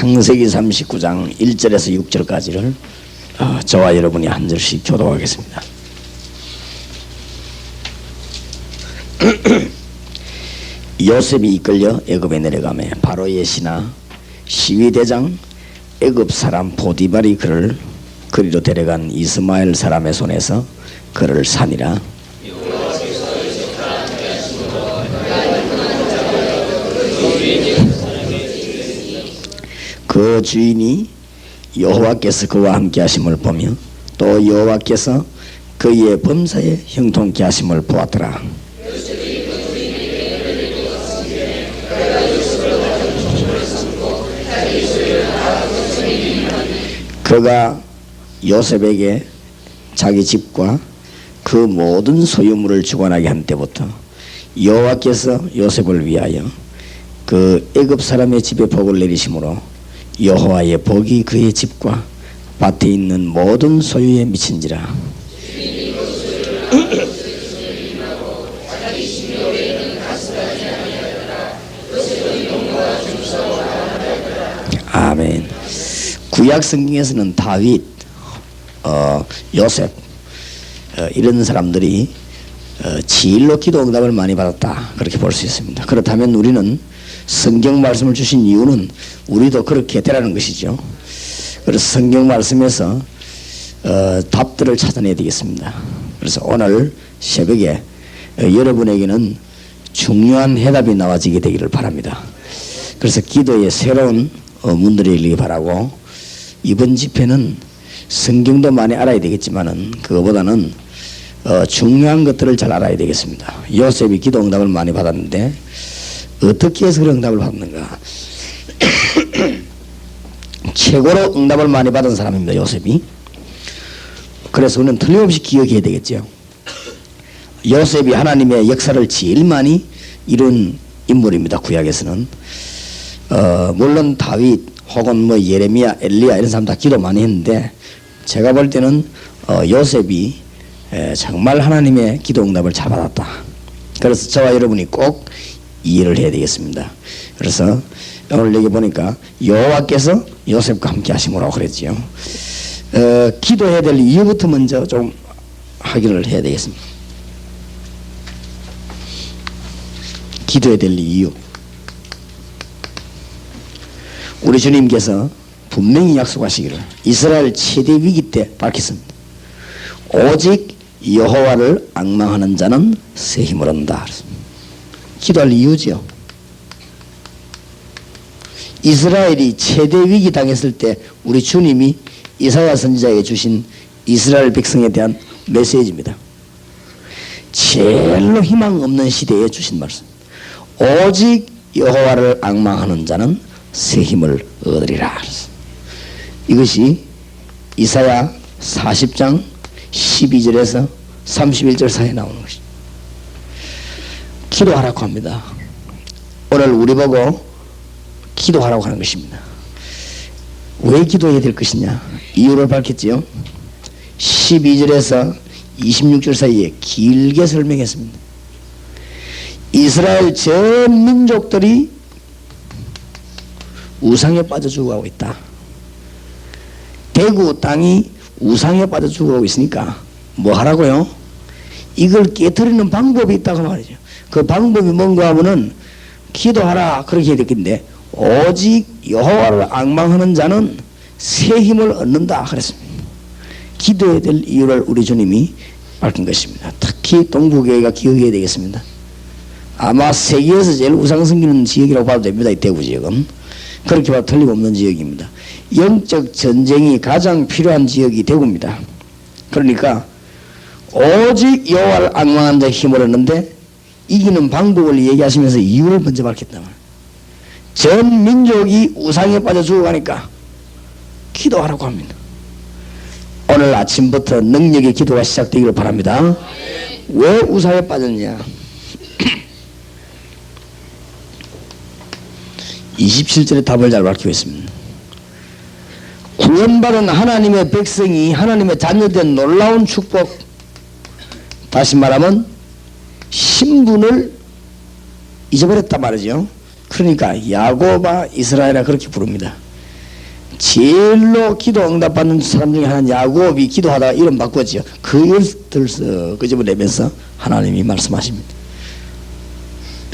창세기 39장 1절에서 6절까지를 저와 여러분이 한 절씩 교독하겠습니다. 요셉이 이끌려 애굽에 내려가매 바로의 신하 시위대장 애굽 사람 보디발이 그를 그리로 데려간 이스마엘 사람의 손에서 그를 산이라. 그 주인이 여호와께서 그와 함께 하심을 보며 또 여호와께서 그의 범사에 형통케 하심을 보았더라. 그가 요셉에게 자기 집과 그 모든 소유물을 주관하게 한 때부터 여호와께서 요셉을 위하여 그 애굽 사람의 집에 복을 내리심으로 여호와의 복이 그의 집과 밭에 있는 모든 소유에 미친지라. 아멘. 구약 성경에서는 다윗, 요셉 이런 사람들이 지일로 기도 응답을 많이 받았다 그렇게 볼 수 있습니다. 그렇다면 우리는 성경 말씀을 주신 이유는 우리도 그렇게 되라는 것이죠. 그래서 성경 말씀에서 답들을 찾아내야 되겠습니다. 그래서 오늘 새벽에 여러분에게는 중요한 해답이 나와지게 되기를 바랍니다. 그래서 기도에 새로운 문들이 열리기 바라고, 이번 집회는 성경도 많이 알아야 되겠지만은 그거보다는 중요한 것들을 잘 알아야 되겠습니다. 요셉이 기도 응답을 많이 받았는데 어떻게 해서 그런 응답을 받는가? 최고로 응답을 많이 받은 사람입니다, 요셉이. 그래서 우리는 틀림없이 기억해야 되겠죠. 요셉이 하나님의 역사를 제일 많이 이룬 인물입니다, 구약에서는. 물론 다윗 혹은 뭐 예레미야, 엘리야 이런 사람 다 기도 많이 했는데 제가 볼 때는 요셉이 정말 하나님의 기도 응답을 잘 받았다. 그래서 저와 여러분이 꼭 이해를 해야 되겠습니다. 그래서 오늘 여기 보니까 여호와께서 요셉과 함께 하심으로 그랬지요. 기도해야 될 이유부터 먼저 좀 확인을 해야 되겠습니다. 기도해야 될 이유. 우리 주님께서 분명히 약속하시기를 이스라엘 최대 위기 때 밝혔습니다. 오직 여호와를 앙망하는 자는 새 힘을 얻는다. 기도할 이유죠. 이스라엘이 최대 위기 당했을 때 우리 주님이 이사야 선지자에게 주신 이스라엘 백성에 대한 메시지입니다. 제일로 희망 없는 시대에 주신 말씀. 오직 여호와를 앙망하는 자는 새 힘을 얻으리라. 이것이 이사야 40장 12절에서 31절 사이에 나오는 것입니다. 기도하라고 합니다. 오늘 우리 보고 기도하라고 하는 것입니다. 왜 기도해야 될 것이냐? 이유를 밝혔지요. 12절에서 26절 사이에 길게 설명했습니다. 이스라엘 전 민족들이 우상에 빠져 죽어가고 있다. 대구 땅이 우상에 빠져 죽어가고 있으니까 뭐 하라고요? 이걸 깨트리는 방법이 있다고 말이죠. 그 방법이 뭔가 하면은 기도하라 그렇게 해야 되겠는데 오직 여호와를 앙망하는 자는 새 힘을 얻는다 그랬습니다. 기도해야 될 이유를 우리 주님이 밝힌 것입니다. 특히 동부교회가 기억해야 되겠습니다. 아마 세계에서 제일 우상 섬기는 지역이라고 봐도 됩니다. 이 대구 지역은. 그렇게 봐도 틀림없는 지역입니다. 영적 전쟁이 가장 필요한 지역이 대구입니다. 그러니까 오직 여호와를 앙망하는 자 힘을 얻는데 이기는 방법을 얘기하시면서 이유를 먼저 밝혔단 말이에요. 전 민족이 우상에 빠져 죽어가니까 기도하라고 합니다. 오늘 아침부터 능력의 기도가 시작되기를 바랍니다. 왜 우상에 빠졌냐? 27절의 답을 잘 밝히고 있습니다. 구원받은 하나님의 백성이 하나님의 자녀된 놀라운 축복, 다시 말하면 신분을 잊어버렸단 말이죠. 그러니까 야곱아 이스라엘아 그렇게 부릅니다. 제일로 기도 응답받는 사람 중에 하나는 야곱이 기도하다가 이름 바꿨지요. 그 일들을 끄집어내면서 하나님이 말씀하십니다.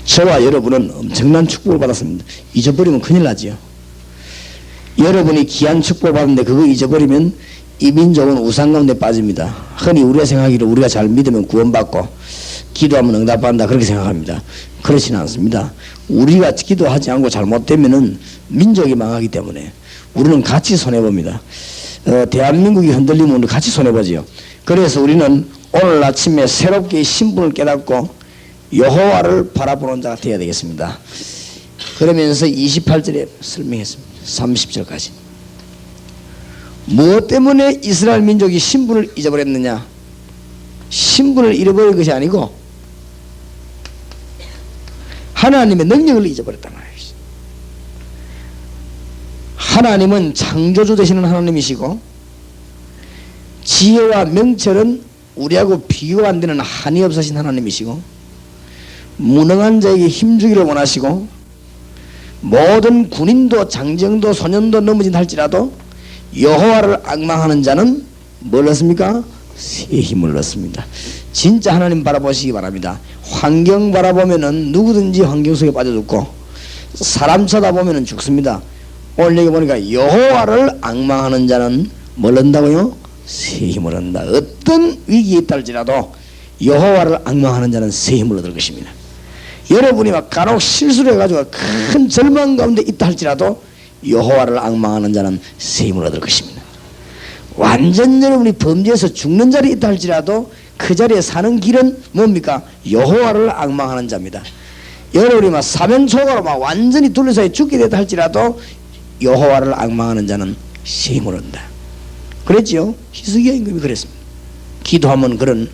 저와 여러분은 엄청난 축복을 받았습니다. 잊어버리면 큰일 나지요. 여러분이 귀한 축복을 받았는데 그거 잊어버리면 이 민족은 우상 가운데 빠집니다. 흔히 우리가 생각하기로 우리가 잘 믿으면 구원받고 기도하면 응답받는다 그렇게 생각합니다. 그렇지는 않습니다. 우리가 기도하지 않고 잘못되면은 민족이 망하기 때문에 우리는 같이 손해봅니다. 대한민국이 흔들리면 우리 같이 손해보지요. 그래서 우리는 오늘 아침에 새롭게 신분을 깨닫고 여호와를 바라보는 자가 되어야 되겠습니다. 그러면서 28절에 설명했습니다. 30절까지. 무엇 때문에 이스라엘 민족이 신분을 잊어버렸느냐? 신분을 잃어버린 것이 아니고 하나님의 능력을 잊어버렸단 말이에요. 하나님은 창조주 되시는 하나님이시고 지혜와 명철은 우리하고 비교가 안 되는 한이 없으신 하나님이시고 무능한 자에게 힘주기를 원하시고 모든 군인도 장정도 소년도 넘어진 할지라도 여호와를 앙망하는 자는 뭘 얻습니까? 새 힘을 얻습니다. 진짜 하나님 바라보시기 바랍니다. 환경 바라보면은 누구든지 환경 속에 빠져 죽고 사람 쳐다보면은 죽습니다. 오늘 여기 보니까 여호와를 앙망하는 자는 뭘 얻는다고요? 새 힘을 얻는다. 어떤 위기에 있다 할지라도 여호와를 앙망하는 자는 새 힘을 얻을 것입니다. 여러분이 막 간혹 실수를 해가지고 큰 절망 가운데 있다 할지라도 여호와를 앙망하는 자는 새 힘을 얻을 것입니다. 완전 여러분이 범죄에서 죽는 자리에 있다 할지라도 그 자리에 사는 길은 뭡니까? 여호와를 앙망하는 자입니다. 여러분이 막 사면초가로 막 완전히 둘러싸여 죽게 됐다 할지라도 여호와를 앙망하는 자는 새 힘을 얻는다. 그랬지요? 히스기야 임금이 그랬습니다. 기도하면 그런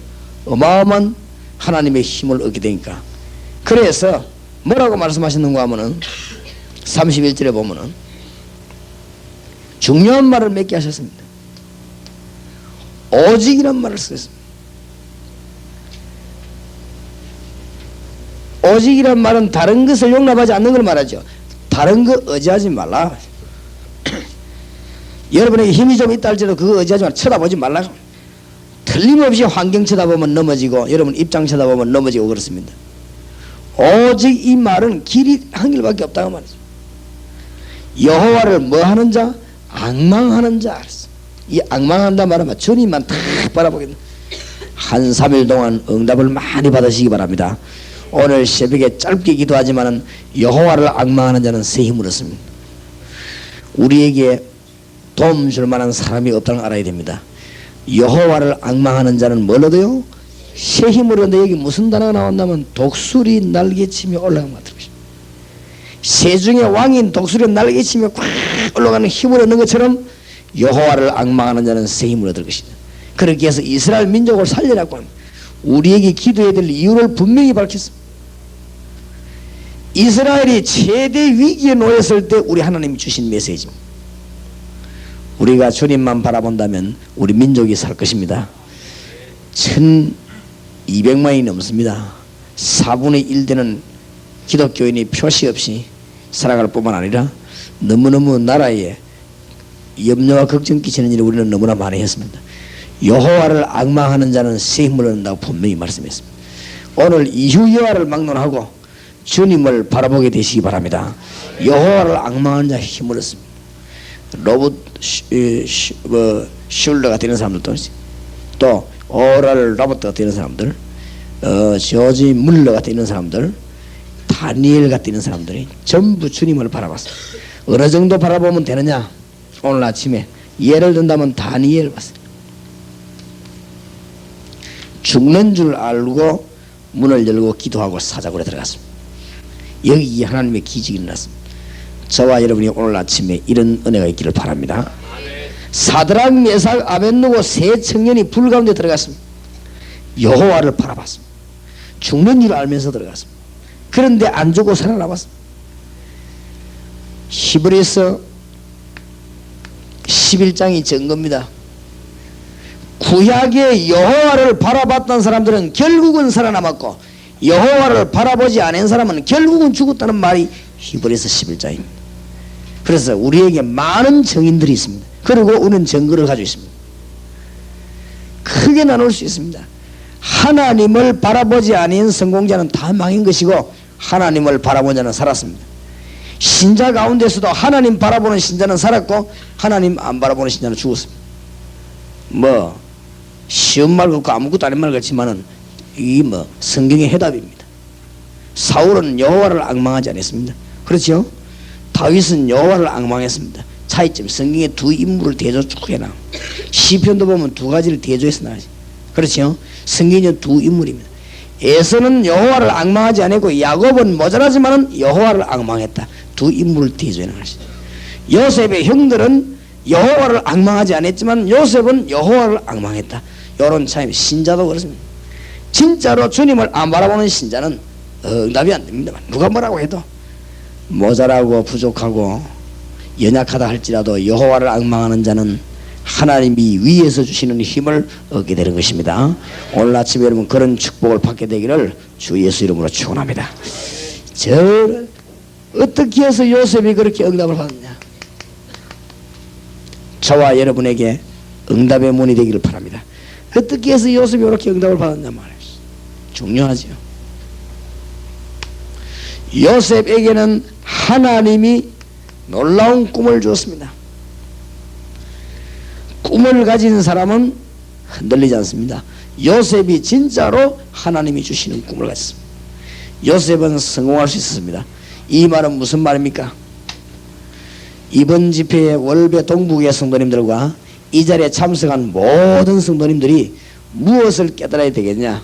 어마어마한 하나님의 힘을 얻게 되니까. 그래서 뭐라고 말씀하셨는가 하면은 31절에 보면은 중요한 말을 몇 개 하셨습니다. 오직이란 말을 쓰셨습니다. 오직이란 말은 다른 것을 용납하지 않는 걸 말하죠. 다른 거 의지하지 말라. 여러분에게 힘이 좀 있다 할지라도 그거 의지하지 말라. 쳐다보지 말라. 틀림없이 환경 쳐다보면 넘어지고 여러분 입장 쳐다보면 넘어지고 그렇습니다. 오직 이 말은 길이 한 길밖에 없다고 말했어요. 여호와를 뭐 하는 자? 앙망하는 자. 이 앙망한다 말하면 주님만 다 바라보겠다. 한 3일 동안 응답을 많이 받으시기 바랍니다. 오늘 새벽에 짧게 기도하지만은 여호와를 앙망하는 자는 새 힘을 얻습니다. 우리에게 도움 줄 만한 사람이 없다는 걸 알아야 됩니다. 여호와를 앙망하는 자는 뭘 얻어요? 새 힘을 얻는데 여기 무슨 단어가 나온다면 독수리 날개치며 올라간 것 같은 것입니다. 새 중에 왕인 독수리 날개치며 꽉 올라가는 힘을 얻는 것처럼 여호와를 앙망하는 자는 새 힘을 얻을 것이다. 그렇게 해서 이스라엘 민족을 살리라고 합니다. 우리에게 기도해야 될 이유를 분명히 밝혔습니다. 이스라엘이 최대 위기에 놓였을 때 우리 하나님이 주신 메시지입니다. 우리가 주님만 바라본다면 우리 민족이 살 것입니다. 1200만이 넘습니다. 4분의 1 되는 기독교인이 표시 없이 살아갈 뿐만 아니라 너무너무 나라에 염려와 걱정 끼치는 일을 우리는 너무나 많이 했습니다. 여호와를 앙망하는 자는 새 힘을 얻는다고 분명히 말씀했습니다. 오늘 이후 여호와를 막론하고 주님을 바라보게 되시기 바랍니다. 여호와를 앙망하는 자 힘을 얻습니다. 로봇 슐러가 되는 사람들도 또 오랄 로버트가 되는 사람들, 조지 물러가 되는 사람들, 다니엘가 되는 사람들이 전부 주님을 바라봤습니다. 어느 정도 바라보면 되느냐? 오늘 아침에 예를 든다면 다니엘 봤어요. 죽는 줄 알고 문을 열고 기도하고 사자굴에 들어갔습니다. 여기 하나님의 기적이 일어났습니다. 저와 여러분이 오늘 아침에 이런 은혜가 있기를 바랍니다. 사드락 메삭 아벳느고 세 청년이 불 가운데 들어갔습니다. 여호와를 바라봤습니다. 죽는 줄 알면서 들어갔습니다. 그런데 안 죽고 살아남았습니다. 히브리서 11장이 증거입니다. 구약의 여호와를 바라봤던 사람들은 결국은 살아남았고 여호와를 바라보지 않은 사람은 결국은 죽었다는 말이 히브리서 11장입니다. 그래서 우리에게 많은 정인들이 있습니다. 그리고 우리는 증거를 가지고 있습니다. 크게 나눌 수 있습니다. 하나님을 바라보지 아니한 성공자는 다 망한 것이고 하나님을 바라본 자는 살았습니다. 신자 가운데서도 하나님 바라보는 신자는 살았고 하나님 안 바라보는 신자는 죽었습니다. 뭐 쉬운 말 같고 아무것도 아닌 말 같지만은 이 뭐 성경의 해답입니다. 사울은 여호와를 앙망하지 않았습니다. 그렇죠? 다윗은 여호와를 앙망했습니다. 차이점, 성경에 두 인물을 대조 쭉 해놔. 시편도 보면 두 가지를 대조해서 나가지. 그렇죠? 성경에 두 인물입니다. 에서는 여호와를 앙망하지 않았고 야곱은 모자라지만은 여호와를 앙망했다. 두 인물을 대조해 나가시. 요셉의 형들은 여호와를 앙망하지 않았지만 요셉은 여호와를 앙망했다. 이런 차이. 신자도 그렇습니다. 진짜로 주님을 안 바라보는 신자는 응답이 안 됩니다. 누가 뭐라고 해도 모자라고 부족하고 연약하다 할지라도 여호와를 앙망하는 자는 하나님이 위에서 주시는 힘을 얻게 되는 것입니다. 오늘 아침에 여러분 그런 축복을 받게 되기를 주 예수 이름으로 축원합니다. 저 어떻게 해서 요셉이 그렇게 응답을 받았냐? 저와 여러분에게 응답의 문이 되기를 바랍니다. 어떻게 해서 요셉이 그렇게 응답을 받았냐 말이에요. 중요하죠. 요셉에게는 하나님이 놀라운 꿈을 주었습니다. 꿈을 가진 사람은 흔들리지 않습니다. 요셉이 진짜로 하나님이 주시는 꿈을 가졌습니다. 요셉은 성공할 수 있었습니다. 이 말은 무슨 말입니까? 이번 집회에 월배 동북의 성도님들과 이 자리에 참석한 모든 성도님들이 무엇을 깨달아야 되겠냐?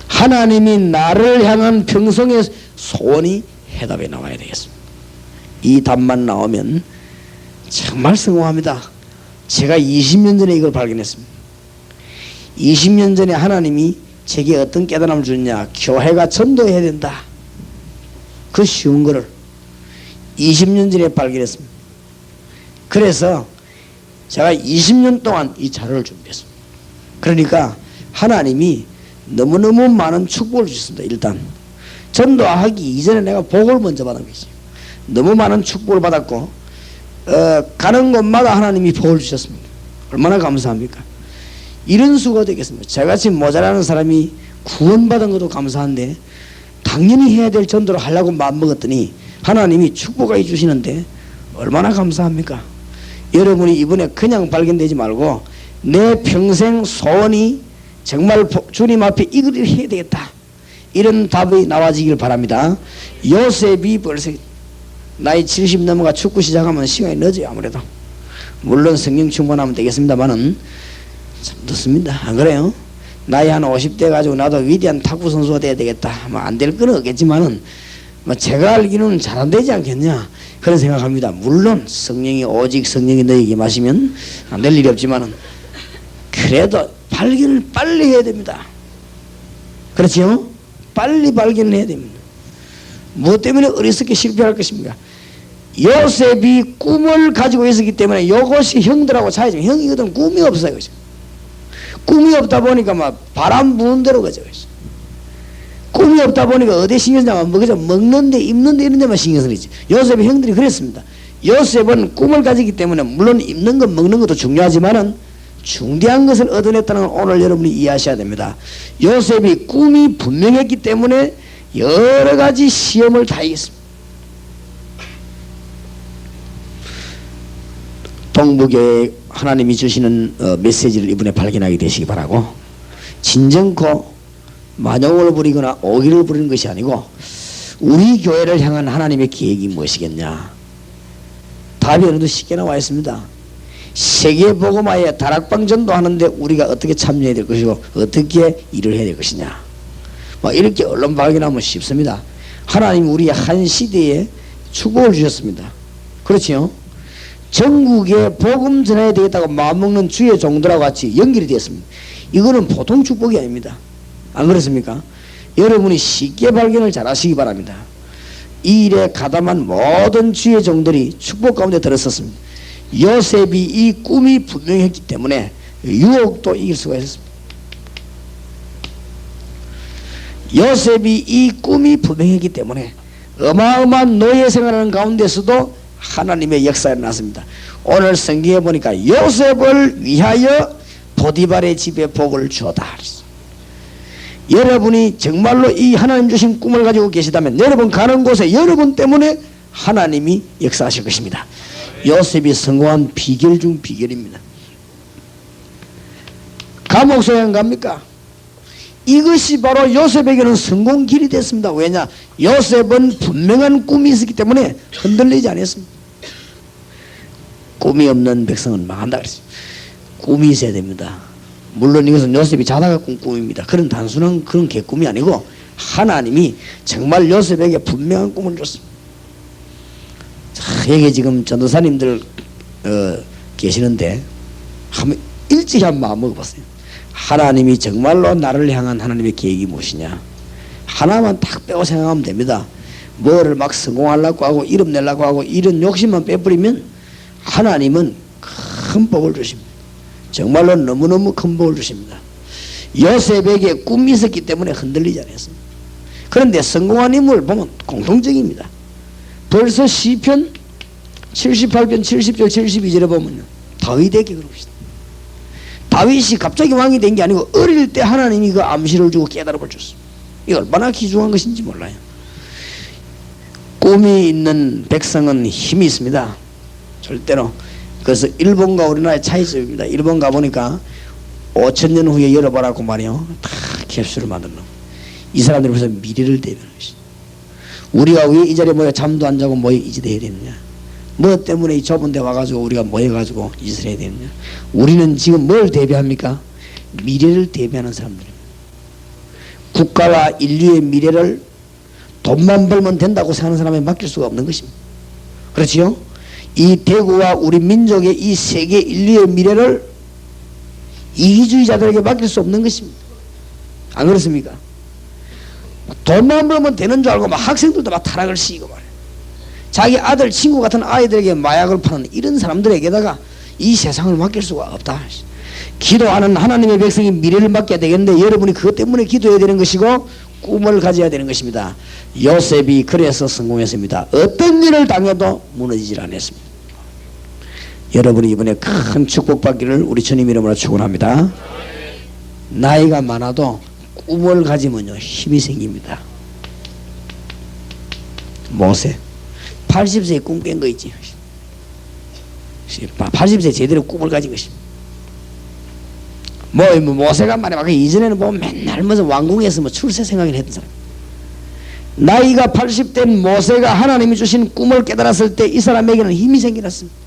하나님이 나를 향한 평생의 소원이 해답에 나와야 되겠습니다. 이 답만 나오면 정말 성공합니다. 제가 20년 전에 이걸 발견했습니다. 20년 전에 하나님이 제게 어떤 깨달음을 주느냐? 교회가 전도해야 된다. 그 쉬운 거를 20년 전에 발견했습니다. 그래서 제가 20년 동안 이 자료를 준비했습니다. 그러니까 하나님이 너무너무 많은 축복을 주셨습니다. 일단 전도하기 이전에 내가 복을 먼저 받은 것이죠. 너무 많은 축복을 받았고 가는 곳마다 하나님이 복을 주셨습니다. 얼마나 감사합니까? 이런 수가 되겠습니다. 저같이 모자라는 사람이 구원받은 것도 감사한데 당연히 해야 될 전도를 하려고 마음먹었더니 하나님이 축복을 주시는데 얼마나 감사합니까? 여러분이 이번에 그냥 발견되지 말고 내 평생 소원이 정말 주님 앞에 이걸 해야 되겠다, 이런 답이 나와지길 바랍니다. 요셉이 벌써 나이 70 넘어가 축구 시작하면 시간이 늦어요. 아무래도 물론 성령 충만하면 되겠습니다만은 참 늦습니다. 안 그래요? 나이 한 50대 가지고 나도 위대한 탁구 선수가 돼야 되겠다 뭐 안 될 건 없겠지만은 뭐 제가 알기로는 잘 안 되지 않겠냐 그런 생각합니다. 물론 성령이 오직 성령이 너에게 마시면 안 될 일이 없지만은 그래도 발견을 빨리 해야 됩니다. 그렇죠? 빨리 발견을 해야 됩니다. 무엇 때문에 어리석게 실패할 것입니까? 요셉이 꿈을 가지고 있었기 때문에 이것이 형들하고 차이죠. 형이거든 꿈이 없어요. 그죠? 꿈이 없다 보니까 막 바람 부는 대로 가죠. 꿈이 없다 보니까 어디 신경 쓰냐면 뭐 그죠? 먹는데 입는데 이런 데만 신경 쓰이지. 요셉의 형들이 그랬습니다. 요셉은 꿈을 가지기 때문에 물론 입는 것 먹는 것도 중요하지만은 중대한 것을 얻어냈다는 걸 오늘 여러분이 이해하셔야 됩니다. 요셉이 꿈이 분명했기 때문에 여러 가지 시험을 다 이겼습니다. 동부교회 하나님이 주시는 메시지를 이번에 발견하게 되시기 바라고, 진정코 만용을 부리거나 오기를 부리는 것이 아니고 우리 교회를 향한 하나님의 계획이 무엇이겠냐? 답이 어느 정도 쉽게 나와 있습니다. 세계복음화에 다락방 전도하는데 우리가 어떻게 참여해야 될 것이고 어떻게 일을 해야 될 것이냐, 뭐 이렇게 언론 발견하면 쉽습니다. 하나님 우리 한 시대에 축복을 주셨습니다. 그렇지요? 전국에 복음 전해야 되겠다고 마음먹는 주의 종들하고 같이 연결이 되었습니다. 이거는 보통 축복이 아닙니다. 안 그렇습니까? 여러분이 쉽게 발견을 잘 하시기 바랍니다. 이 일에 가담한 모든 주의 종들이 축복 가운데 들었었습니다. 요셉이 이 꿈이 분명했기 때문에 유혹도 이길 수가 있었습니다. 요셉이 이 꿈이 분명했기 때문에 어마어마한 노예 생활하는 가운데서도 하나님의 역사가 일어났습니다. 오늘 성경에 보니까 요셉을 위하여 보디발의 집에 복을 주었다. 여러분이 정말로 이 하나님 주신 꿈을 가지고 계시다면 여러분 가는 곳에 여러분 때문에 하나님이 역사하실 것입니다. 요셉이 성공한 비결 중 비결입니다. 감옥 소양 갑니까? 이것이 바로 요셉에게는 성공 길이 됐습니다. 왜냐? 요셉은 분명한 꿈이 있었기 때문에 흔들리지 않았습니다. 꿈이 없는 백성은 망한다 그랬어요. 꿈이 있어야 됩니다. 물론 이것은 요셉이 자다가 꾼 꿈입니다. 그런 단순한 그런 개꿈이 아니고 하나님이 정말 요셉에게 분명한 꿈을 줬습니다. 자, 여기 지금 전도사님들 계시는데 한번 일찍이 한번 마음 먹어봤어요. 하나님이 정말로 나를 향한 하나님의 계획이 무엇이냐? 하나만 딱 빼고 생각하면 됩니다. 뭐를 막 성공하려고 하고 이름 내려고 하고 이런 욕심만 빼버리면 하나님은 큰 복을 주십니다. 정말로 너무너무 큰 복을 주십니다. 요셉에게 꿈이 있었기 때문에 흔들리지 않았습니다. 그런데 성공한 인물 보면 공통적입니다. 벌써 시편 78편 70절 72절에 보면 다윗에게 그러고 있습니다. 다윗이 갑자기 왕이 된 게 아니고 어릴 때 하나님이 그 암시를 주고 깨달음을 줬습니다. 이게 얼마나 귀중한 것인지 몰라요. 꿈이 있는 백성은 힘이 있습니다. 절대로. 그래서 일본과 우리나라의 차이점입니다. 일본 가보니까 5000년 후에 열어보라고 말이요. 다 캡슐을 만들어 놓고 이 사람들이 벌써 미래를 대변하는 것입니다. 우리가 왜 이 자리에 모여 잠도 안 자고 모여 이 짓 해야 되느냐? 뭐 때문에 이 좁은 데 와가지고 우리가 모여가지고 이 짓을 해야 되느냐? 우리는 지금 뭘 대비합니까? 미래를 대비하는 사람들입니다. 국가와 인류의 미래를 돈만 벌면 된다고 생각하는 사람에 맡길 수가 없는 것입니다. 그렇지요? 이 대구와 우리 민족의 이 세계 인류의 미래를 이기주의자들에게 맡길 수 없는 것입니다. 안 그렇습니까? 돈만 벌면 되는 줄 알고 막 학생들도 막 타락을 시키고 말이에요. 자기 아들 친구 같은 아이들에게 마약을 파는 이런 사람들에게다가 이 세상을 맡길 수가 없다. 기도하는 하나님의 백성이 미래를 맡겨야 되겠는데 여러분이 그것 때문에 기도해야 되는 것이고 꿈을 가져야 되는 것입니다. 요셉이 그래서 성공했습니다. 어떤 일을 당해도 무너지질 않았습니다. 여러분이 이번에 큰 축복받기를 우리 주님 이름으로 축원합니다. 나이가 많아도 꿈을 가지면요 힘이 생깁니다. 모세 80세에 꿈 깬 거 있지. 80세 제대로 꿈을 가진 것입니다. 모세가 말이야. 그 이전에는 보면 맨날 무슨 왕궁에서 출세 생각을 했던 사람. 나이가 80된 모세가 하나님이 주신 꿈을 깨달았을 때 이 사람에게는 힘이 생겨났습니다.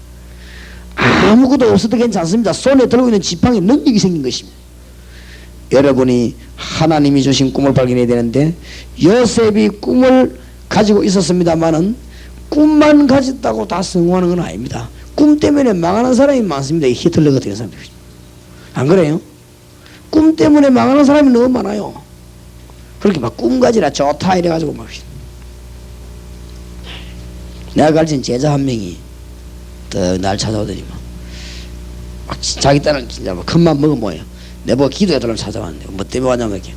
아무것도 없어도 괜찮습니다. 손에 들고 있는 지팡이 능력이 생긴 것입니다. 여러분이 하나님이 주신 꿈을 발견해야 되는데 요셉이 꿈을 가지고 있었습니다만은 꿈만 가졌다고 다 성공하는 건 아닙니다. 꿈 때문에 망하는 사람이 많습니다. 이 히틀러 같은 사람들. 안 그래요? 꿈 때문에 망하는 사람이 너무 많아요. 그렇게 막 꿈 가지라 좋다 이래가지고 막. 내가 가르친 제자 한 명이 날 찾아오더니 막 자기 딸은 진짜 막 큰맘 먹어 뭐예요. 내보고 기도해달라고 찾아왔는데 뭐 때문에 왔냐면 이렇게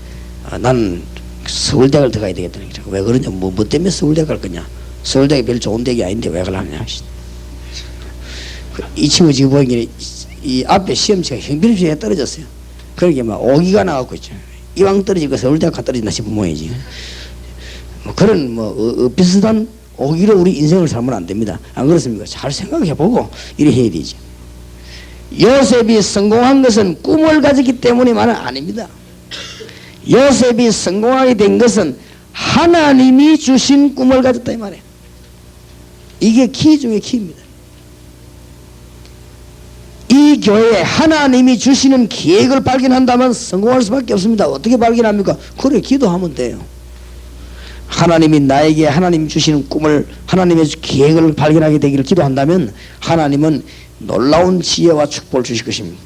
나는 서울대학을 들어가야 되겠다. 왜 그러냐? 뭐 때문에 서울대 갈 거냐? 서울대가 별 좋은 대학이 아닌데 왜 가려냐? 이 친구 지금 보니까 이 앞에 시험치가 형편없이 떨어졌어요. 그러게 막 오기가 나갖고 있죠. 이왕 떨어지고 서울대학 가 떨어진다 싶은 모양이지. 뭐 그런 비슷한 오기로 우리 인생을 살면 안 됩니다. 안 그렇습니까? 잘 생각해보고 이래 해야 되지. 요셉이 성공한 것은 꿈을 가졌기 때문에만은 아닙니다. 요셉이 성공하게 된 것은 하나님이 주신 꿈을 가졌다 이 말이에요. 이게 키 중에 키입니다. 이 교회에 하나님이 주시는 계획을 발견한다면 성공할 수밖에 없습니다. 어떻게 발견합니까? 그래 기도하면 돼요. 하나님이 나에게 하나님이 주시는 꿈을 하나님의 계획을 발견하게 되기를 기도한다면 하나님은 놀라운 지혜와 축복을 주실 것입니다.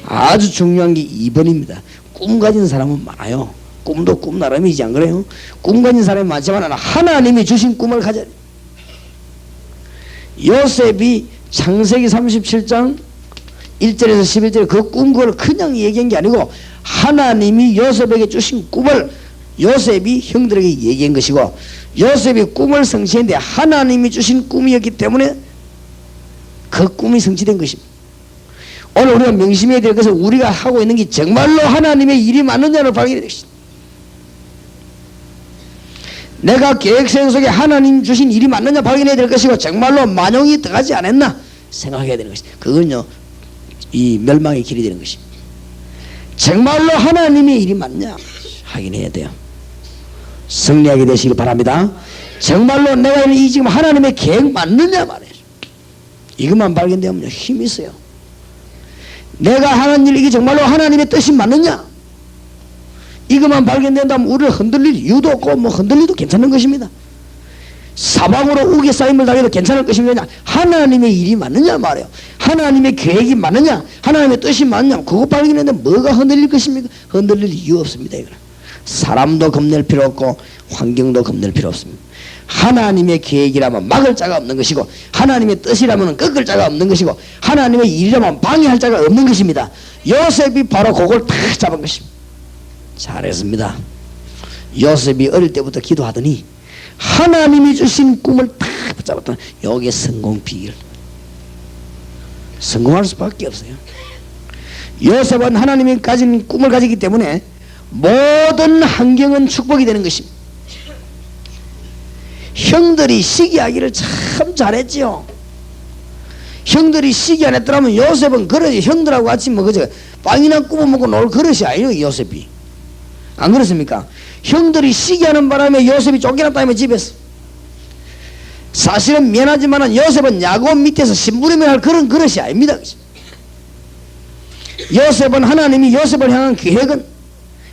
아주 중요한 게 2번입니다. 꿈 가진 사람은 많아요. 꿈도 꿈 나름이지 안 그래요? 꿈 가진 사람이 많지만 하나님이 주신 꿈을 가져야 돼요. 요셉이 창세기 37장 1절에서 11절에 그 꿈 그걸 그냥 얘기한 게 아니고 하나님이 요셉에게 주신 꿈을 요셉이 형들에게 얘기한 것이고, 요셉이 꿈을 성취했는데 하나님이 주신 꿈이었기 때문에 그 꿈이 성취된 것입니다. 오늘 우리가 명심해야 될 것은 우리가 하고 있는 게 정말로 하나님의 일이 맞느냐를 발견해야 될 것입니다. 내가 계획생 속에 하나님 주신 일이 맞느냐 발견해야 될 것이고, 정말로 만용이 들어가지 않았나 생각해야 되는 것입니다. 그건요, 이 멸망의 길이 되는 것입니다. 정말로 하나님의 일이 맞냐 확인해야 돼요. 승리하게 되시길 바랍니다. 정말로 내가 이 지금 하나님의 계획 맞느냐 말이에요. 이것만 발견되면 힘이 있어요. 내가 하는 일 이게 정말로 하나님의 뜻이 맞느냐, 이것만 발견된다면 우리를 흔들릴 이유도 없고 뭐 흔들리도 괜찮은 것입니다. 사방으로 우겨 쌓임을 당해도 괜찮을 것입니다. 하나님의 일이 맞느냐 말이에요. 하나님의 계획이 맞느냐, 하나님의 뜻이 맞느냐, 그거 발견했는데 뭐가 흔들릴 것입니까? 흔들릴 이유 없습니다. 이거는 사람도 겁낼 필요 없고 환경도 겁낼 필요 없습니다. 하나님의 계획이라면 막을 자가 없는 것이고, 하나님의 뜻이라면 꺾을 자가 없는 것이고, 하나님의 일이라면 방해할 자가 없는 것입니다. 요셉이 바로 그걸 다 잡은 것입니다. 잘했습니다. 요셉이 어릴 때부터 기도하더니 하나님이 주신 꿈을 다 붙잡았다. 여기에 성공 비결. 성공할 수밖에 없어요. 요셉은 하나님이 가진 꿈을 가지기 때문에 모든 환경은 축복이 되는 것입니다. 형들이 시기하기를 참 잘했지요. 형들이 시기 안 했더라면 요셉은 그러지, 형들하고 같이 뭐 그저 빵이나 구워 먹고 놀 그릇이 아니에요. 요셉이 안 그렇습니까? 형들이 시기하는 바람에 요셉이 쫓겨났다며 집에서. 사실은 미안하지만 요셉은 야곱 밑에서 심부름을 할 그런 그릇이 아닙니다. 요셉은 하나님이 요셉을 향한 계획은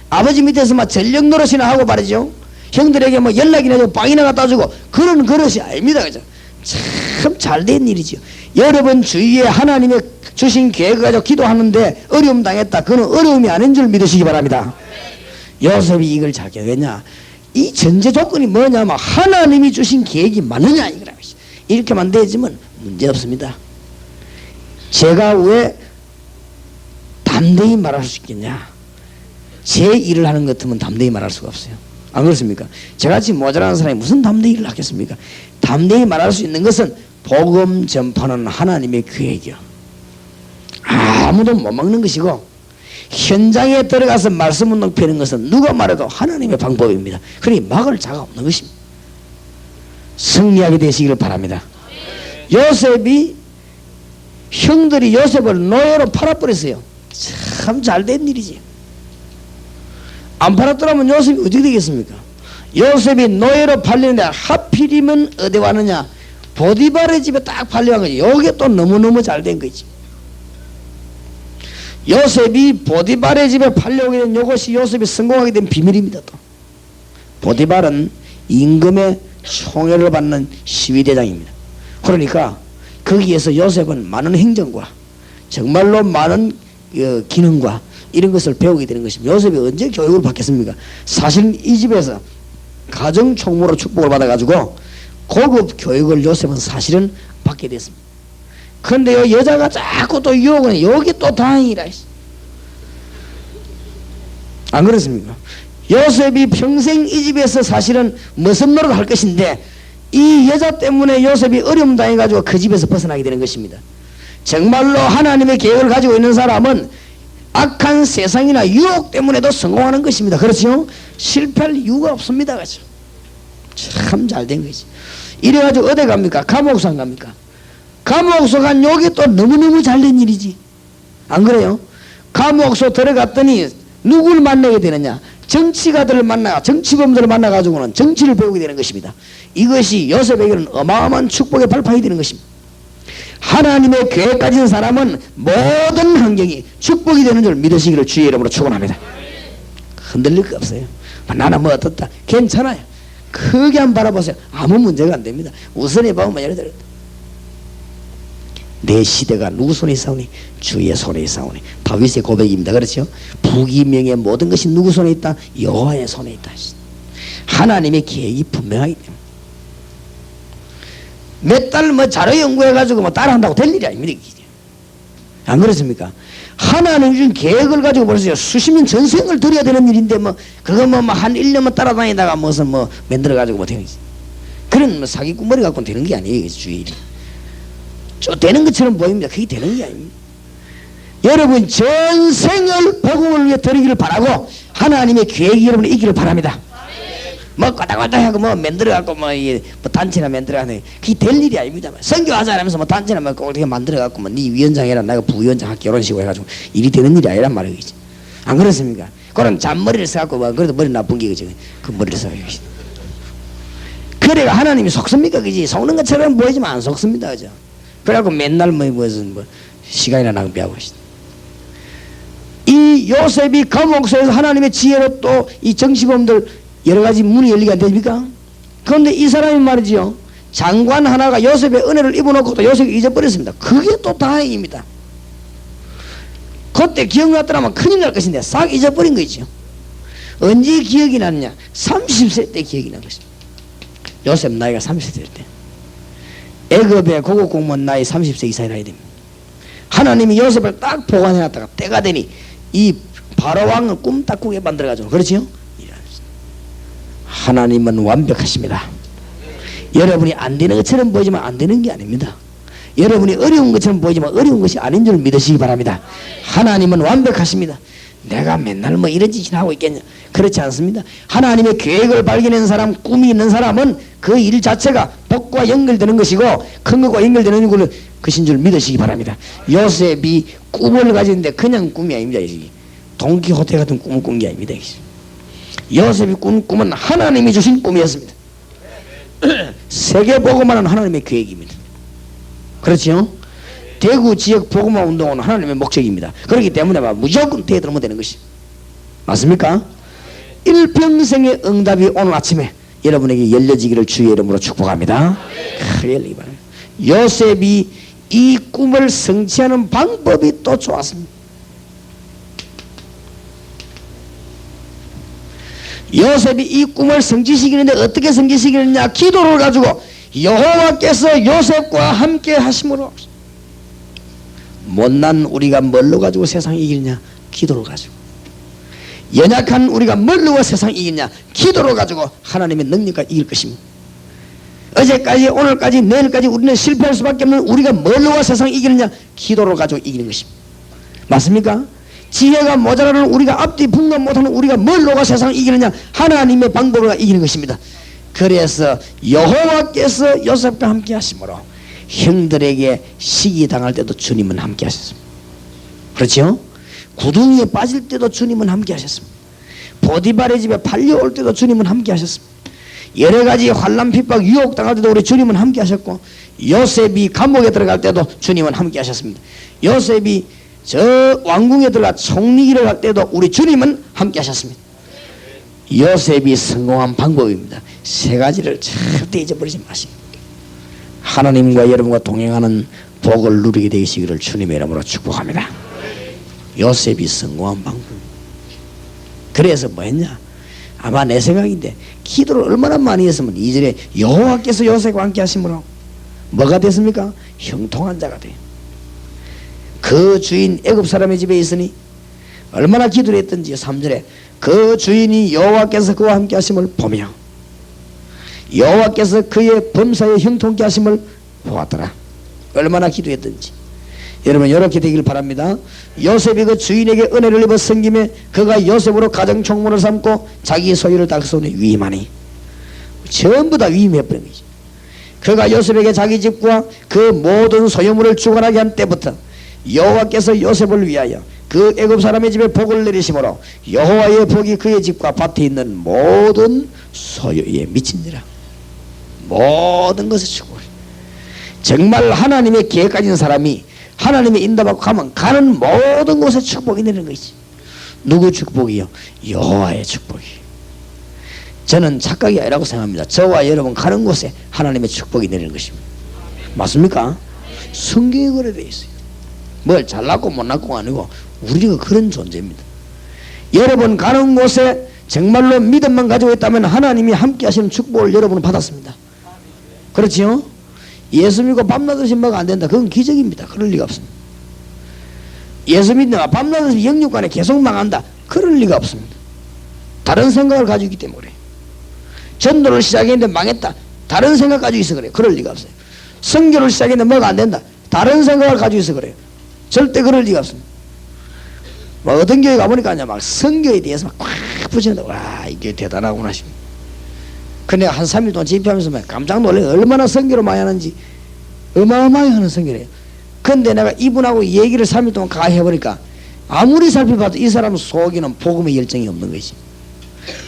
아버지 밑에서 막 전력 노릇이나 하고 말이죠. 형들에게 뭐 연락이나 주고 빵이나 갖다 주고 그런 그릇이 아닙니다. 그죠? 참 잘된 일이죠. 여러분 주위에 하나님의 주신 계획을 가지고 기도하는데 어려움 당했다. 그건 어려움이 아닌 줄 믿으시기 바랍니다. 요셉이 이걸 잘 기억했냐? 이 전제 조건이 뭐냐면 하나님이 주신 계획이 맞느냐 이거라. 이렇게만 되지만 문제 없습니다. 제가 왜 담대히 말할 수 있겠냐? 제 일을 하는 것 같으면 담대히 말할 수가 없어요. 안 그렇습니까? 저같이 모자라는 사람이 무슨 담대히 일을 하겠습니까? 담대히 말할 수 있는 것은 복음 전파는 하나님의 계획이요. 아무도 못 막는 것이고, 현장에 들어가서 말씀 운동 펴는 것은 누가 말해도 하나님의 방법입니다. 그러니 막을 자가 없는 것입니다. 승리하게 되시기를 바랍니다. 요셉이 형들이 요셉을 노예로 팔아버렸어요. 참 잘된 일이지. 안 팔았더라면 요셉이 어떻게 되겠습니까? 요셉이 노예로 팔리는데 하필이면 어디 왔느냐? 보디발의 집에 딱 팔려간 거지. 요게 또 너무너무 잘된 거지. 요셉이 보디발의 집에 팔려오게 된 이것이 요셉이 성공하게 된 비밀입니다. 또 보디발은 임금의 총애를 받는 시위대장입니다. 그러니까 거기에서 요셉은 많은 행정과 정말로 많은 기능과 이런 것을 배우게 되는 것입니다. 요셉이 언제 교육을 받겠습니까? 사실 이 집에서 가정총무로 축복을 받아가지고 고급 교육을 요셉은 사실은 받게 됐습니다. 그런데 여자가 자꾸 또 유혹을 해. 여기 또 다행이라. 안 그렇습니까? 요셉이 평생 이 집에서 사실은 머슴 노릇 할 것인데 이 여자 때문에 요셉이 어려움 당해가지고 그 집에서 벗어나게 되는 것입니다. 정말로 하나님의 계획을 가지고 있는 사람은 악한 세상이나 유혹 때문에도 성공하는 것입니다. 그렇죠? 실패할 이유가 없습니다. 그렇죠? 참 잘된 거지. 이래가지고 어디 갑니까? 감옥소 안 갑니까? 감옥소 간 요게 또 너무너무 잘된 일이지. 안 그래요? 감옥소 들어갔더니 누구를 만나게 되느냐? 정치가들을 만나, 정치범들을 만나가지고는 정치를 배우게 되는 것입니다. 이것이 요셉에게는 어마어마한 축복의 발판이 되는 것입니다. 하나님의 계획 가진 사람은 모든 환경이 축복이 되는 줄 믿으시기를 주의 이름으로 축원합니다. 흔들릴 거 없어요. 나는 뭐 어떻다. 괜찮아요. 크게 한번 바라보세요. 아무 문제가 안 됩니다. 우선에 보면 예를 들어 내 시대가 누구 손에 있사오니? 주의 손에 있사오니. 다윗의 고백입니다. 그렇죠? 부귀명예 모든 것이 누구 손에 있다? 여호와의 손에 있다. 하나님의 계획이 분명하기 때문에 몇 달 뭐 자료 연구해가지고 뭐 따라한다고 될 일이 아닙니다. 안 그렇습니까? 하나님 준 계획을 가지고 벌써 수십 년 전생을 들여야 되는 일인데 뭐 그거 한 1년만 따라다니다가 무슨 만들어 가지고 뭐 되는 거지. 그런 사기꾼머리 갖고는 되는 게 아니에요. 주일이 되는 것처럼 보입니다. 그게 되는 게 아닙니다. 여러분 전생을 복음을 위해 드리기를 바라고 하나님의 계획이 여러분이 있기를 바랍니다. 까딱까딱하고 만들어갖고 단체나 만들어가는 그게 될 일이 아닙니다. 선교하자 하면서 단체나 어떻게 만들어갖고 네 위원장 해라 내가 부위원장 할게 이런 식으로 해가지고 일이 되는 일이 아니란 말이지. 안 그렇습니까? 그런 잔머리를 써갖고 그래도 머리 나쁜 게 그지. 그 머리를 써요. 그래가 하나님이 속습니까? 그지? 속는 것처럼 보이지만 안 속습니다. 그죠? 그래갖고 맨날 무슨 시간이나 낭비하고 있어. 이 요셉이 감옥소에서 하나님의 지혜로 또 이 정치범들 여러 가지 문이 열리게 안 됩니까? 그런데 이 사람이 말이지요. 장관 하나가 요셉의 은혜를 입어놓고 또 요셉이 잊어버렸습니다. 그게 또 다행입니다. 그때 기억났더라면 큰일 날 것인데 싹 잊어버린 거죠. 언제 기억이 났냐? 30세 때 기억이 난 것입니다. 요셉 나이가 30세 때. 애굽의 고급 공무원 나이 30세 이상이 나야 됩니다. 하나님이 요셉을 딱 보관해놨다가 때가 되니 이 바로왕을 꿈딱 꾸게 만들어가지고 그렇지요? 하나님은 완벽하십니다. 여러분이 안 되는 것처럼 보이지만 안 되는 게 아닙니다. 여러분이 어려운 것처럼 보이지만 어려운 것이 아닌 줄 믿으시기 바랍니다. 하나님은 완벽하십니다. 내가 맨날 이런 짓을 하고 있겠냐? 그렇지 않습니다. 하나님의 계획을 발견한 사람, 꿈이 있는 사람은 그 일 자체가 복과 연결되는 것이고 큰 것과 연결되는 것인 줄 믿으시기 바랍니다. 요셉이 꿈을 가지는데 그냥 꿈이 아닙니다. 동키호테 같은 꿈을 꾼 게 아닙니다. 요셉이 꾼 꿈은 하나님이 주신 꿈이었습니다. 세계 복음화는 하나님의 계획입니다. 그렇죠? 대구 지역 복음화 운동은 하나님의 목적입니다. 그렇기 때문에 무조건 대들으면 되는 것이 맞습니까? 일평생의 응답이 오늘 아침에 여러분에게 열려지기를 주의 이름으로 축복합니다. 열리기 바랍니다. 요셉이 이 꿈을 성취하는 방법이 또 좋았습니다. 요셉이 이 꿈을 성취시키는데 어떻게 성취시키느냐? 기도를 가지고 여호와께서 요셉과 함께 하심으로. 못난 우리가 뭘로 가지고 세상 이기느냐? 기도를 가지고. 연약한 우리가 뭘로 세상 이기느냐? 기도를 가지고 하나님의 능력과 이길 것입니다. 어제까지 오늘까지 내일까지 우리는 실패할 수밖에 없는 우리가 뭘로 세상 이기느냐? 기도를 가지고 이기는 것입니다. 맞습니까? 지혜가 모자라는 우리가 앞뒤 분간 못하는 우리가 뭘로 세상을 이기느냐? 하나님의 방법으로 이기는 것입니다. 그래서 여호와께서 요셉과 함께 하심으로 형들에게 시기당할 때도 주님은 함께 하셨습니다. 그렇죠? 구덩이에 빠질 때도 주님은 함께 하셨습니다. 보디발의 집에 팔려올 때도 주님은 함께 하셨습니다. 여러 가지 환난 핍박 유혹당할 때도 우리 주님은 함께 하셨고 요셉이 감옥에 들어갈 때도 주님은 함께 하셨습니다. 요셉이 저 왕궁에 들어가 총리기를 할 때도 우리 주님은 함께 하셨습니다. 요셉이 성공한 방법입니다. 세 가지를 절대 잊어버리지 마시고 하나님과 여러분과 동행하는 복을 누리게 되시기를 주님의 이름으로 축복합니다. 요셉이 성공한 방법. 그래서 뭐 했냐? 아마 내 생각인데 기도를 얼마나 많이 했으면 2절에 여호와께서 요셉과 함께 하심으로 뭐가 됐습니까? 형통한 자가 돼요. 그 주인 애굽 사람의 집에 있으니 얼마나 기도를 했던지 3절에 그 주인이 여호와께서 그와 함께 하심을 보며 여호와께서 그의 범사에 형통케 하심을 보았더라. 얼마나 기도했던지. 여러분 이렇게 되길 바랍니다. 요셉이 그 주인에게 은혜를 입어 섬김에 그가 요셉으로 가정 총무를 삼고 자기 소유를 다 그 손에 위임하니 전부 다 위임해버린 거지. 그가 요셉에게 자기 집과 그 모든 소유물을 주관하게 한 때부터 여호와께서 요셉을 위하여 그 애굽 사람의 집에 복을 내리심으로 여호와의 복이 그의 집과 밭에 있는 모든 소유에 미친지라. 모든 것을 주고 정말 하나님의 계획 가진 사람이 하나님의 인도받고 가면 가는 모든 곳에 축복이 내리는 것이지. 누구 축복이요? 여호와의 축복이. 저는 착각이 아니라고 생각합니다. 저와 여러분 가는 곳에 하나님의 축복이 내리는 것입니다. 맞습니까? 성경에 그래 되어 있어요. 뭘 잘났고 못났고가 아니고 우리가 그런 존재입니다. 여러분 가는 곳에 정말로 믿음만 가지고 있다면 하나님이 함께 하시는 축복을 여러분은 받았습니다. 그렇지요? 예수 믿고 밤낮 없이 뭐가 안 된다. 그건 기적입니다. 그럴 리가 없습니다. 예수 믿다가 밤낮에서 영육간에 계속 망한다. 그럴 리가 없습니다. 다른 생각을 가지고 있기 때문에 그래요. 전도를 시작했는데 망했다. 다른 생각 가지고 있어 그래요. 그럴 리가 없어요. 선교를 시작했는데 뭐가 안 된다. 다른 생각을 가지고 있어 그래요. 절대 그럴 리가 없습니다. 뭐 어떤 교회 가보니까 이제 막 선교에 대해서 막 꽉 붙이는데 와 이게 대단하구나 싶습니다. 근데 한 3일 동안 집회하면서 깜짝 놀래. 얼마나 선교를 많이 하는지 어마어마하게 하는 선교래요. 근데 내가 이분하고 얘기를 3일 동안 가 해보니까 아무리 살펴봐도 이 사람 속에는 복음의 열정이 없는 것이.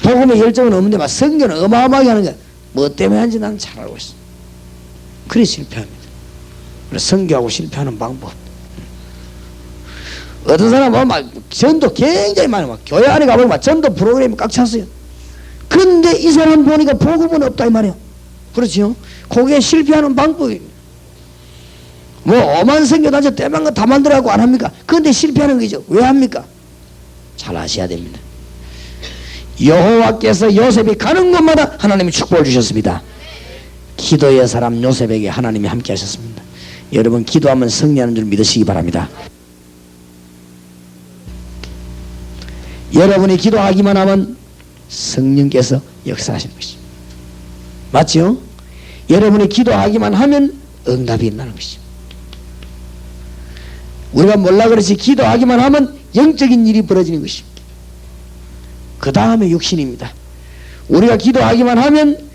복음의 열정은 없는데 막 선교는 어마어마하게 하는 거야. 뭐 때문에 하는지 나는 잘 알고 있어. 그래 실패합니다. 그래서 선교하고 실패하는 방법. 어떤 사람은 막 전도 굉장히 많이 막 교회 안에 가보면 막 전도 프로그램이 꽉 찼어요. 근데 이 사람 보니까 복음은 없다 이 말이야. 그렇죠? 그게 실패하는 방법입니다. 뭐 엄한 선교단체 때만 거 다 만들어갖고 안 합니까? 그런데 실패하는 거죠. 왜 합니까? 잘 아셔야 됩니다. 여호와께서 요셉이 가는 곳마다 하나님이 축복을 주셨습니다. 기도의 사람 요셉에게 하나님이 함께 하셨습니다. 여러분 기도하면 승리하는 줄 믿으시기 바랍니다. 여러분이 기도하기만 하면 성령께서 역사하시는 것입니다. 맞죠? 여러분이 기도하기만 하면 응답이 일어나는 것입니다. 우리가 몰라 그렇지 기도하기만 하면 영적인 일이 벌어지는 것입니다. 그 다음에 육신입니다. 우리가 기도하기만 하면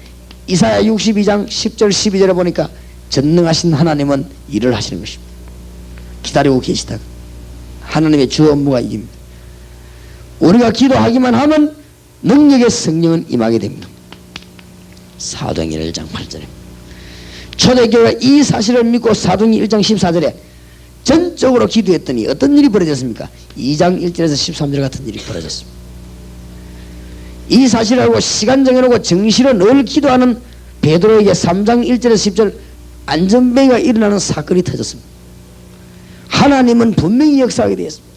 이사야 62장 10절 12절에 보니까 전능하신 하나님은 일을 하시는 것입니다. 기다리고 계시다가 하나님의 주 업무가 이깁니다. 우리가 기도하기만 하면 능력의 성령은 임하게 됩니다. 사도행전 1장 8절에 초대교회가 이 사실을 믿고 사도행전 1장 14절에 전적으로 기도했더니 어떤 일이 벌어졌습니까? 2장 1절에서 13절 같은 일이 벌어졌습니다. 이 사실을 알고 시간 정해놓고 정시로 늘 기도하는 베드로에게 3장 1절에서 10절 안전뱅이가 일어나는 사건이 터졌습니다. 하나님은 분명히 역사하게 되었습니다.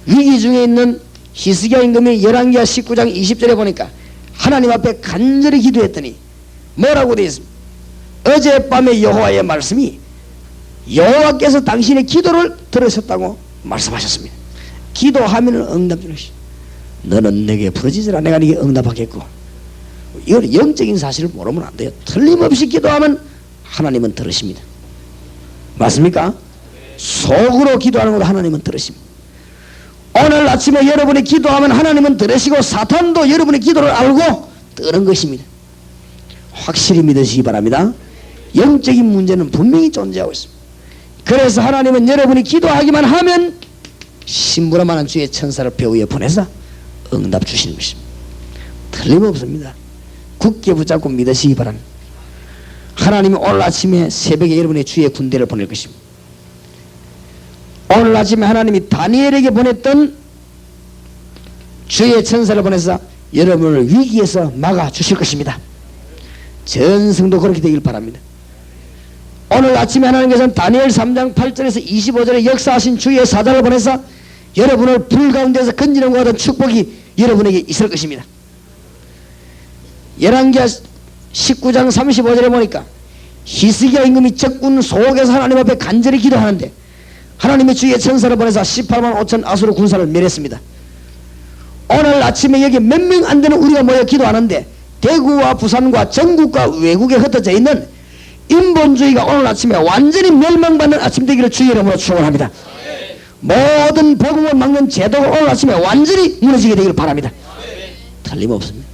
위기 중에 있는 히스기야 임금이 열왕기하 19장 20절에 보니까 하나님 앞에 간절히 기도했더니 뭐라고 되어 있습니까? 어젯밤에 여호와의 말씀이 여호와께서 당신의 기도를 들으셨다고 말씀하셨습니다. 기도하면 응답 주는 것이. 너는 내게 부르짖으라 내가 네게 응답하겠고. 이건 영적인 사실을 모르면 안 돼요. 틀림없이 기도하면 하나님은 들으십니다. 맞습니까? 속으로 기도하는 것도 하나님은 들으십니다. 오늘 아침에 여러분이 기도하면 하나님은 들으시고 사탄도 여러분의 기도를 알고 뜨는 것입니다. 확실히 믿으시기 바랍니다. 영적인 문제는 분명히 존재하고 있습니다. 그래서 하나님은 여러분이 기도하기만 하면 심부름하는 주의 천사를 배 위에 보내서 응답 주시는 것입니다. 틀림없습니다. 굳게 붙잡고 믿으시기 바랍니다. 하나님이 오늘 아침에 새벽에 여러분의 주의 군대를 보낼 것입니다. 오늘 아침에 하나님이 다니엘에게 보냈던 주의 천사를 보내서 여러분을 위기에서 막아 주실 것입니다. 전 성도 그렇게 되길 바랍니다. 오늘 아침에 하나님께서는 다니엘 3장 8절에서 25절에 역사하신 주의 사자를 보내서 여러분을 불 가운데서 건지는 것 같은 축복이 여러분에게 있을 것입니다. 열왕기하 19장 35절에 보니까 히스기야 임금이 적군 속에서 하나님 앞에 간절히 기도하는데 하나님의 주의 천사를 보내서 18만 5천 아수르 군사를 멸했습니다. 오늘 아침에 여기 몇 명 안 되는 우리가 모여 기도하는데 대구와 부산과 전국과 외국에 흩어져 있는 인본주의가 오늘 아침에 완전히 멸망받는 아침 되기를 주의 이름으로 축원합니다. 모든 복음을 막는 제도가 오늘 아침에 완전히 무너지게 되기를 바랍니다. 틀림없습니다.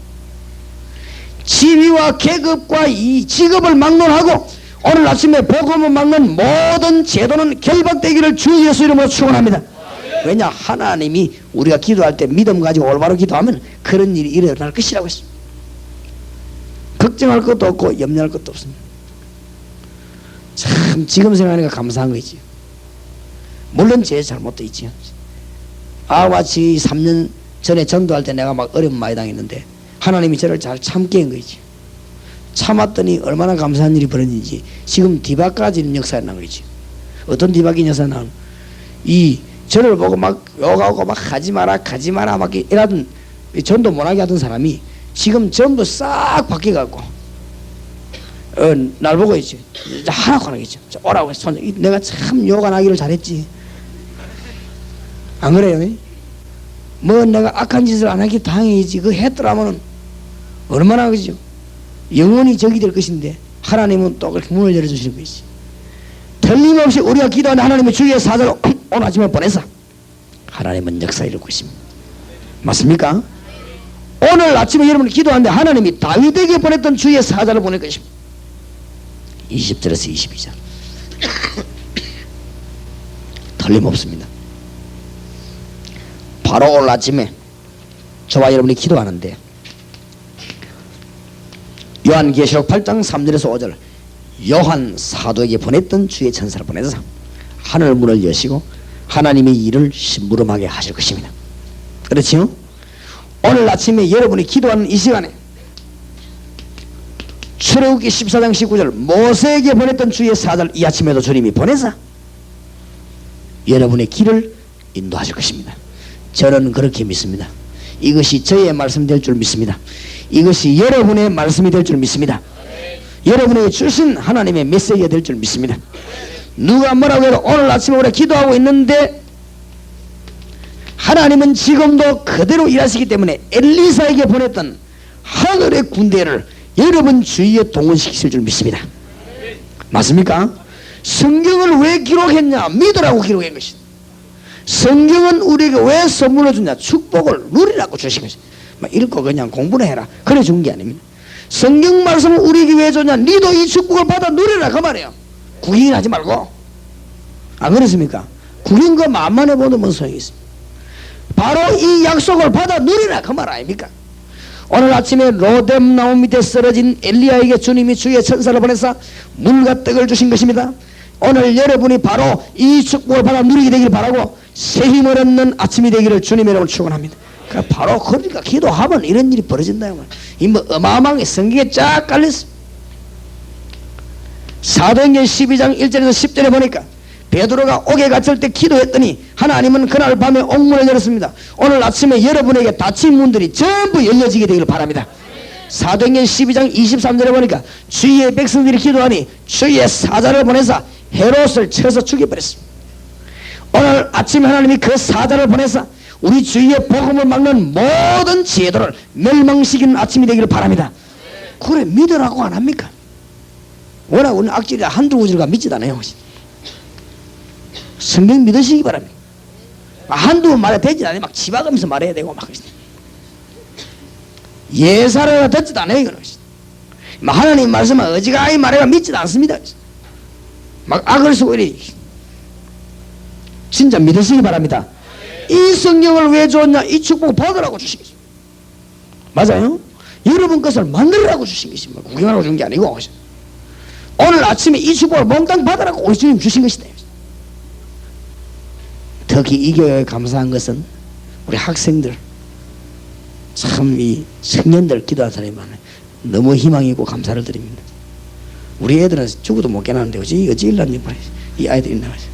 지위와 계급과 이 직업을 막론하고 오늘 아침에 복음을 막는 모든 제도는 결박되기를 주 예수 이름으로 축원합니다. 왜냐? 하나님이 우리가 기도할 때 믿음 가지고 올바로 기도하면 그런 일이 일어날 것이라고 했습니다. 걱정할 것도 없고 염려할 것도 없습니다. 참 지금 생각하니까 감사한 거지. 물론 제 잘못도 있지. 아와치 3년 전에 전도할 때 내가 막 어려움 많이 당했는데 하나님이 저를 잘 참게 한 거지. 참았더니 얼마나 감사한 일이 벌어진지 지금 뒤바까지는 역사에 난 거지. 어떤 뒤바뀐 역사에 나온 이 저를 보고 막 욕하고 막 가지 마라 막 이러던 전도 못하게 하던 사람이 지금 전부 싹 바뀌어갖고 날 보고 있지. 하라고 하는 거지. 오라고 해서 내가 참 욕 안 하기를 잘했지. 안 그래요? 뭐 내가 악한 짓을 안 하기 다행이지 그 했더라면 얼마나 그죠? 영원히 적이 될 것인데 하나님은 또 그렇게 문을 열어주시는 것이지. 틀림없이 우리가 기도하는 하나님의 주의 사자로 오늘 아침에 보내서 하나님은 역사 이룰 것입니다. 맞습니까? 오늘 아침에 여러분이 기도하는데 하나님이 다윗에게 보냈던 주의 사자를 보낼 것입니다. 20절에서 22절 틀림없습니다. 바로 오늘 아침에 저와 여러분이 기도하는데 요한계시록 8장 3절에서 5절 요한 사도에게 보냈던 주의 천사를 보내서 하늘 문을 여시고 하나님의 일을 심부름하게 하실 것입니다. 그렇지요? 오늘 아침에 여러분이 기도하는 이 시간에 출애굽기 14장 19절 모세에게 보냈던 주의 사자를 이 아침에도 주님이 보내서 여러분의 길을 인도하실 것입니다. 저는 그렇게 믿습니다. 이것이 저의 말씀이 될 줄 믿습니다. 이것이 여러분의 말씀이 될 줄 믿습니다. 여러분에게 주신 하나님의 메시지가 될 줄 믿습니다. 누가 뭐라고 해도 오늘 아침에 우리가 기도하고 있는데 하나님은 지금도 그대로 일하시기 때문에 엘리사에게 보냈던 하늘의 군대를 여러분 주위에 동원시키실 줄 믿습니다. 맞습니까? 성경을 왜 기록했냐? 믿으라고 기록한 것이다. 성경은 우리에게 왜 선물을 주냐? 축복을 누리라고 주신 것이다. 읽고 그냥 공부를 해라 그래 준 게 아닙니다. 성경 말씀을 우리에게 왜 줬냐? 니도 이 축복을 받아 누리라 그 말이에요. 구경하지 말고. 안 그렇습니까? 구경 그 만만해 보는 뭔 소용이 있습니까? 바로 이 약속을 받아 누리라 그 말 아닙니까? 오늘 아침에 로뎀 나무 밑에 쓰러진 엘리야에게 주님이 주의 천사를 보내서 물과 떡을 주신 것입니다. 오늘 여러분이 바로 이 축복을 받아 누리게 되기를 바라고 새 힘을 얻는 아침이 되기를 주님의 이름으로 축원합니다. 바로 그러니까 기도하면 이런 일이 벌어진다. 이 뭐 어마어마하게 성경에 쫙 깔렸어. 사도행전 12장 1절에서 10절에 보니까 베드로가 옥에 갇힐 때 기도했더니 하나님은 그날 밤에 옥문을 열었습니다. 오늘 아침에 여러분에게 닫힌 문들이 전부 열려지게 되기를 바랍니다. 사도행전 12장 23절에 보니까 주의 백성들이 기도하니 주의 사자를 보내서 헤롯을 쳐서 죽여버렸습니다. 오늘 아침에 하나님이 그 사자를 보내서 우리 주위의 복음을 막는 모든 제도를 멸망시키는 아침이 되기를 바랍니다. 그래 믿으라고 안 합니까? 워낙 우리는 악질이라 한두 구절과 믿지도 않아요. 성경 믿으시기 바랍니다. 한두 번 말해야 되지 않아요. 막 집어가면서 말해야 되고 막 예사를 듣지도 않아요. 이거는 하나님 말씀을 어지간히 말해가 믿지도 않습니다. 막 악을 쓰고 이래. 진짜 믿으시기 바랍니다. 이 성경을 왜 줬냐? 이 축복을 받으라고 주신 것입니다. 맞아요? 여러분 것을 만들으라고 주신 것입니다. 구경하라고 준 게 아니고 오늘 아침에 이 축복을 몽땅 받으라고 우리 주님 주신 것이다. 특히 이 교회에 감사한 것은 우리 학생들 참 이 청년들 기도한 사람이 많아요. 너무 희망이 있고 감사를 드립니다. 우리 애들은 죽어도 못 깨나는데 어찌 일났니 이 아이들이 나가죠.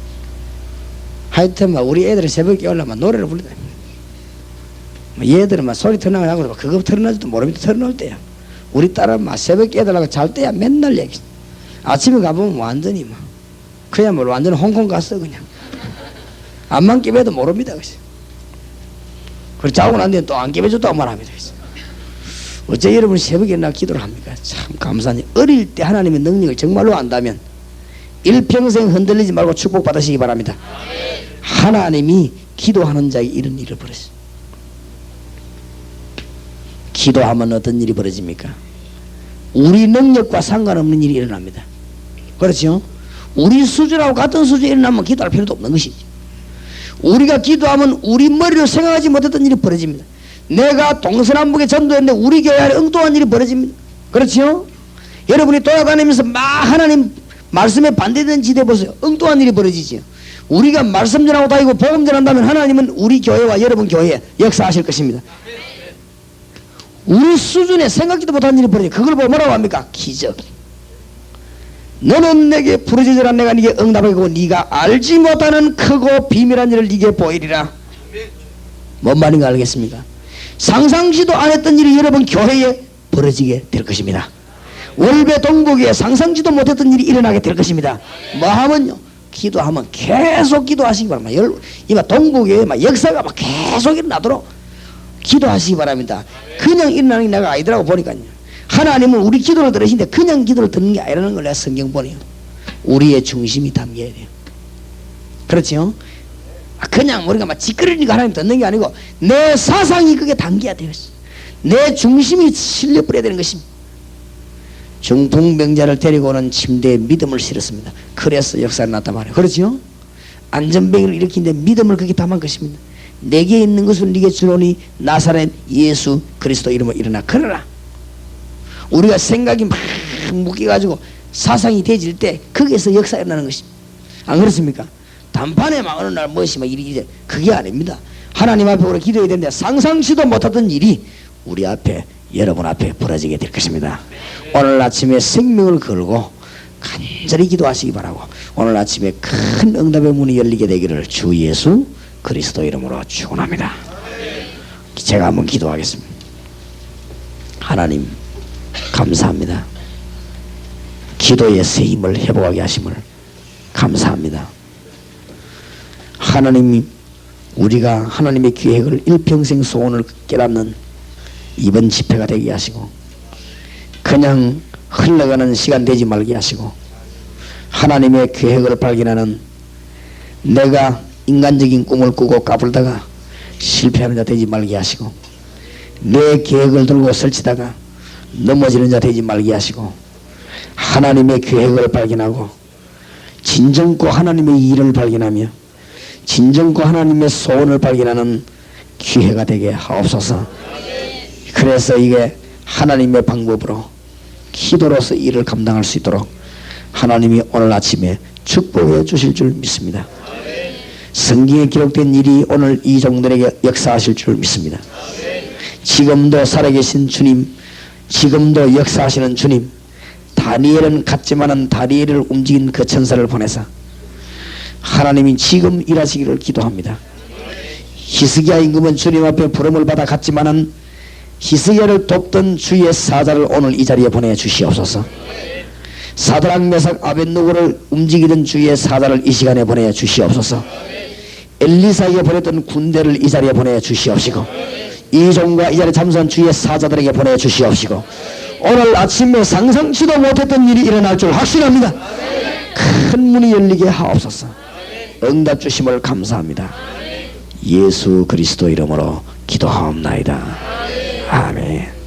하여튼 막 우리 애들은 새벽에 깨우려면 노래를 부르다. 얘들은 막 소리 털어나가고 그거 털어나지도 모릅니다. 털어놓을 때야. 우리 딸은 막 새벽에 깨달라고 잘 때야 맨날 얘기. 아침에 가보면 완전히 막 그야말로 완전 홍콩 갔어 그냥. 안만 깨매도 모릅니다. 그래서 자고 난 뒤에 또 안 깨매줬다고 말합니다. 어째 여러분 새벽에 나 기도를 합니까? 참 감사하니 어릴 때 하나님의 능력을 정말로 안다면 일평생 흔들리지 말고 축복받으시기 바랍니다. 하나님이 기도하는 자에게 이런 일을 벌이죠. 기도하면 어떤 일이 벌어집니까? 우리 능력과 상관없는 일이 일어납니다. 그렇죠? 우리 수준하고 같은 수준이 일어나면 기도할 필요도 없는 것이지. 우리가 기도하면 우리 머리로 생각하지 못했던 일이 벌어집니다. 내가 동서남북에 전도했는데 우리 교회 안에 엉뚱한 일이 벌어집니다. 그렇죠? 여러분이 돌아다니면서 막 하나님 말씀에 반대되는 지대 보세요. 엉뚱한 일이 벌어지죠. 우리가 말씀 전하고 다니고 복음 전한다면 하나님은 우리 교회와 여러분 교회에 역사하실 것입니다. 우리 수준에 생각지도 못한 일이 벌어져요. 그걸 보고 뭐라고 합니까? 기적. 너는 내게 부르짖으라 내가 네게 응답하고 네가 알지 못하는 크고 비밀한 일을 네게 보이리라. 뭔 말인가 알겠습니까? 상상지도 안 했던 일이 여러분 교회에 벌어지게 될 것입니다. 월배 동북에 상상지도 못했던 일이 일어나게 될 것입니다. 뭐 하면요? 기도하면 계속 기도하시기 바랍니다. 이마 동북에 막 역사가 막 계속 일어나도록 기도하시기 바랍니다. 그냥 일어나는 게 내가 아니더라고 보니까요. 하나님은 우리 기도를 들으시는데 그냥 기도를 듣는 게 아니라는 걸 내가 성경 보네요. 우리의 중심이 담겨야 돼요. 그렇죠? 그냥 우리가 막 지끄러니까 하나님 듣는 게 아니고 내 사상이 그게 담겨야 돼요. 내 중심이 실려버려야 되는 것입니다. 중풍병자를 데리고 오는 침대에 믿음을 실었습니다. 그래서 역사가 났단 말이에요. 그렇죠? 안전병을 일으키는데 믿음을 그렇게 담은 것입니다. 내게 있는 것을 네게 주노니 나사렛 예수 그리스도 이름으로 일어나. 그러나 우리가 생각이 막 묶여가지고 사상이 대질 때 거기에서 역사가 일어나는 것입니다. 안 그렇습니까? 단판에 막 어느 날 무엇이 막 일이 그게 아닙니다. 하나님 앞에 우리 기도해야 되는데 상상치도 못하던 일이 우리 앞에 여러분 앞에 벌어지게 될 것입니다. 오늘 아침에 생명을 걸고 간절히 기도하시기 바라고 오늘 아침에 큰 응답의 문이 열리게 되기를 주 예수 그리스도 이름으로 축원합니다. 제가 한번 기도하겠습니다. 하나님 감사합니다. 기도의 새 힘을 회복하게 하심을 감사합니다. 하나님이 우리가 하나님의 계획을 일평생 소원을 깨닫는 이번 집회가 되게 하시고 그냥 흘러가는 시간 되지 말게 하시고 하나님의 계획을 발견하는 내가 인간적인 꿈을 꾸고 까불다가 실패하는 자 되지 말게 하시고 내 계획을 들고 설치다가 넘어지는 자 되지 말게 하시고 하나님의 계획을 발견하고 진정코 하나님의 일을 발견하며 진정코 하나님의 소원을 발견하는 기회가 되게 하옵소서. 그래서 이게 하나님의 방법으로 기도로서 일을 감당할 수 있도록 하나님이 오늘 아침에 축복해 주실 줄 믿습니다. 성경에 기록된 일이 오늘 이 종들에게 역사하실 줄 믿습니다. 지금도 살아계신 주님, 지금도 역사하시는 주님, 다니엘은 갔지만은 다니엘을 움직인 그 천사를 보내서 하나님이 지금 일하시기를 기도합니다. 히스기야 임금은 주님 앞에 부름을 받아 갔지만은 히스기야를 돕던 주의 사자를 오늘 이 자리에 보내 주시옵소서. 사드락 메삭 아벳느고를 움직이던 주의 사자를 이 시간에 보내 주시옵소서. 엘리사에게 보냈던 군대를 이 자리에 보내 주시옵시고 이 종과 이 자리에 참석한 주의 사자들에게 보내 주시옵시고 오늘 아침에 상상치도 못했던 일이 일어날 줄 확신합니다. 큰 문이 열리게 하옵소서. 응답 주심을 감사합니다. 예수 그리스도 이름으로 기도하옵나이다. 아멘.